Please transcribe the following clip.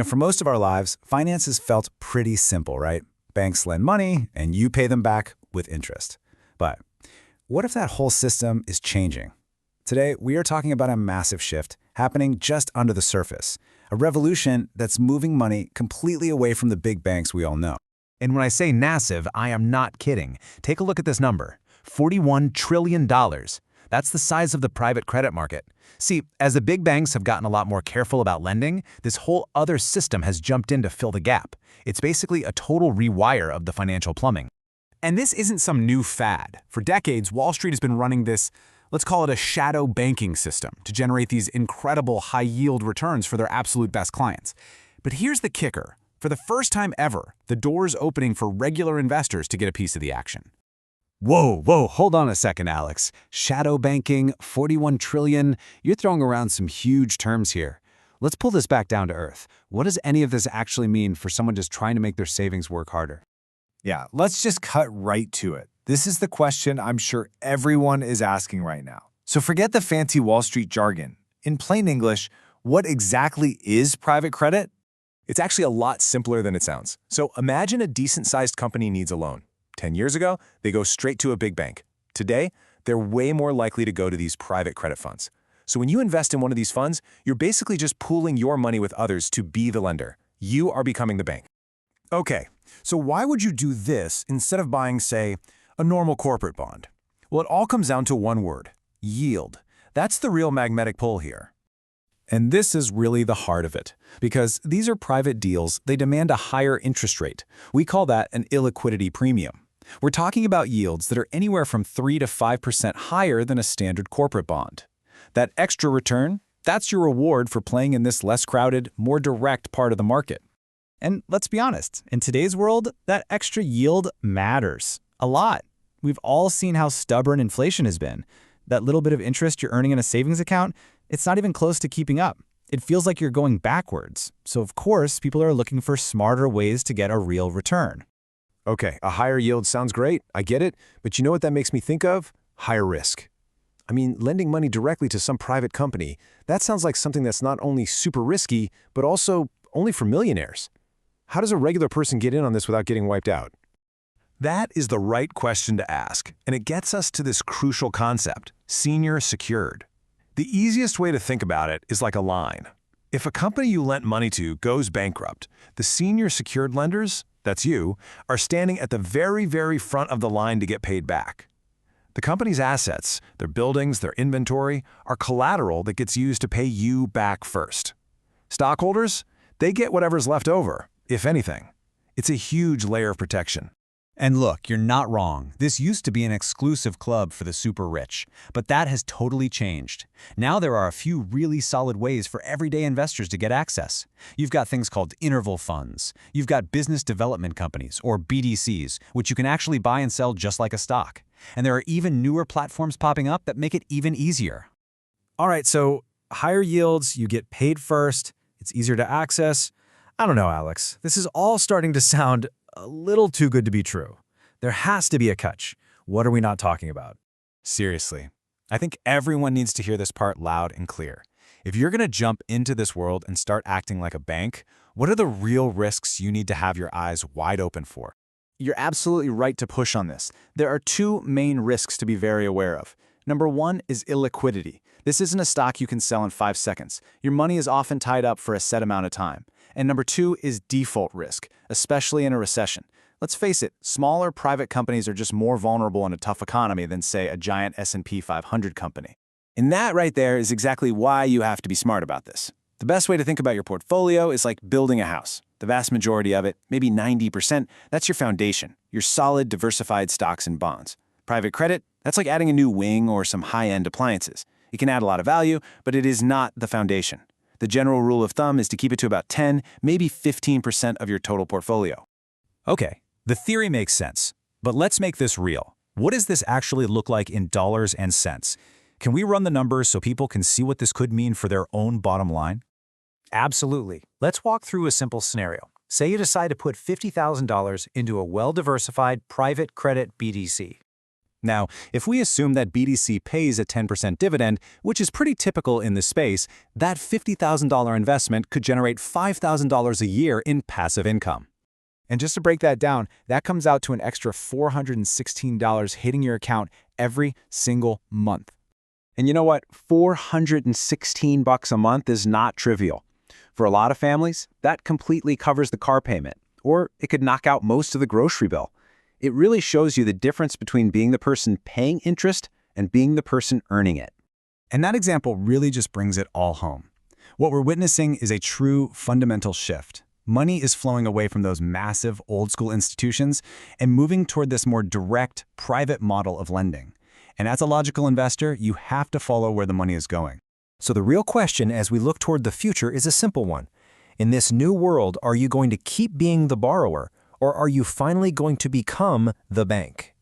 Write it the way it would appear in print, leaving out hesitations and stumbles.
For most of our lives, finances felt pretty simple, right? Banks lend money, and you pay them back with interest. But what if that whole system is changing? Today, we are talking about a massive shift happening just under the surface, a revolution that's moving money completely away from the big banks we all know. And when I say massive, I am not kidding. Take a look at this number, $41 trillion. That's the size of the private credit market. See, as the big banks have gotten a lot more careful about lending, this whole other system has jumped in to fill the gap. It's basically a total rewire of the financial plumbing. And this isn't some new fad. For decades, Wall Street has been running this, let's call it a shadow banking system, to generate these incredible high-yield returns for their absolute best clients. But here's the kicker. For the first time ever, the door's opening for regular investors to get a piece of the action. Whoa, hold on a second, Alex. Shadow banking, 41 trillion, you're throwing around some huge terms here. Let's pull this back down to earth. What does any of this actually mean for someone just trying to make their savings work harder? Yeah, let's just cut right to it. This is the question I'm sure everyone is asking right now. So forget the fancy Wall Street jargon. In plain English, what exactly is private credit? It's actually a lot simpler than it sounds. So imagine a decent-sized company needs a loan. 10 years ago, they go straight to a big bank. Today, they're way more likely to go to these private credit funds. So when you invest in one of these funds, you're basically just pooling your money with others to be the lender. You are becoming the bank. Okay, so why would you do this instead of buying, say, a normal corporate bond? Well, it all comes down to one word: yield. That's the real magnetic pull here. And this is really the heart of it, because these are private deals. They demand a higher interest rate. We call that an illiquidity premium. We're talking about yields that are anywhere from 3 to 5% higher than a standard corporate bond. That extra return, that's your reward for playing in this less crowded, more direct part of the market. And let's be honest, in today's world, that extra yield matters a lot. We've all seen how stubborn inflation has been. That little bit of interest you're earning in a savings account, it's not even close to keeping up. It feels like you're going backwards. So of course, people are looking for smarter ways to get a real return. Okay, a higher yield sounds great. I get it. But you know what that makes me think of? Higher risk. I mean, lending money directly to some private company, that sounds like something that's not only super risky, but also only for millionaires. How does a regular person get in on this without getting wiped out? That is the right question to ask, and it gets us to this crucial concept: senior secured. The easiest way to think about it is like a line. If a company you lent money to goes bankrupt, the senior secured lenders, that's you, are standing at the very front of the line to get paid back. The company's assets, their buildings, their inventory, are collateral that gets used to pay you back first. Stockholders, they get whatever's left over, if anything. It's a huge layer of protection. And look, you're not wrong. This used to be an exclusive club for the super rich, but that has totally changed. Now there are a few really solid ways for everyday investors to get access. You've got things called interval funds. You've got business development companies, or BDCs, which you can actually buy and sell just like a stock. And there are even newer platforms popping up that make it even easier. All right, so higher yields, you get paid first, it's easier to access. I don't know, Alex. This is all starting to sound a little too good to be true. There has to be a catch. What are we not talking about? Seriously, I think everyone needs to hear this part loud and clear. If you're going to jump into this world and start acting like a bank, what are the real risks you need to have your eyes wide open for? You're absolutely right to push on this. There are two main risks to be very aware of. Number one is illiquidity. This isn't a stock you can sell in 5 seconds. Your money is often tied up for a set amount of time. And number two is default risk, especially in a recession. Let's face it, smaller private companies are just more vulnerable in a tough economy than, say, a giant S&P 500 company. And that right there is exactly why you have to be smart about this. The best way to think about your portfolio is like building a house. The vast majority of it, maybe 90%, that's your foundation, your solid, diversified stocks and bonds. Private credit, that's like adding a new wing or some high-end appliances. It can add a lot of value, but it is not the foundation. The general rule of thumb is to keep it to about 10, maybe 15% of your total portfolio. Okay, the theory makes sense, but let's make this real. What does this actually look like in dollars and cents? Can we run the numbers so people can see what this could mean for their own bottom line? Absolutely. Let's walk through a simple scenario. Say you decide to put $50,000 into a well-diversified private credit BDC. Now, if we assume that BDC pays a 10% dividend, which is pretty typical in this space, that $50,000 investment could generate $5,000 a year in passive income. And just to break that down, that comes out to an extra $416 hitting your account every single month. And you know what? $416 a month is not trivial. For a lot of families, that completely covers the car payment, or it could knock out most of the grocery bill. It really shows you the difference between being the person paying interest and being the person earning it. And that example really just brings it all home. What we're witnessing is a true fundamental shift. Money is flowing away from those massive old-school institutions and moving toward this more direct, private model of lending. And as a logical investor, you have to follow where the money is going. So the real question as we look toward the future is a simple one. In this new world, are you going to keep being the borrower, or are you finally going to become the bank?